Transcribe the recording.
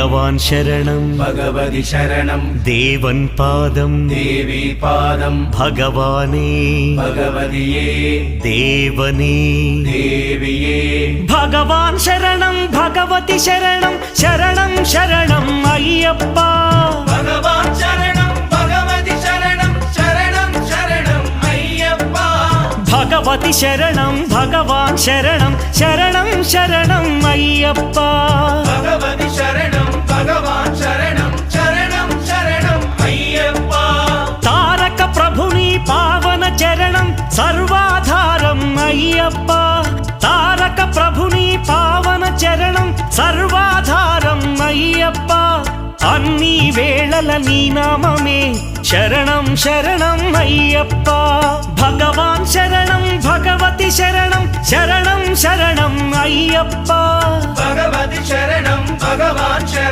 भगवान् शरणं भगवति शरणं देवन् पादं देवी पादं भगवाने भगवतिये देवने देविये भगवान् शरणं भगवति शरणं शरणं शरणं अय्यप्पा भगवान् शरणं भगवति शरणं शरणं शरणं अय्यप्पा भगवति शरणं भगवान् शरणं शरणं शरणं अय्यप्पा भगवति शरणं भगवान् शरणं शरणं शरणं अय्यप्पा तारक प्रभुनि पावन चरणं सर्वाधारम् अय्यप्पा तारक प्रभुनि पावन चरणं सर्वाधारम् अय्यप्पा अन्नी वेळल नी नाममे शरणं शरणं अय्यप्पा भगवान् शरणं भगवति शरणं शरणं शरणं अय्यप्पा भगवति शरणं भगवान् शरणं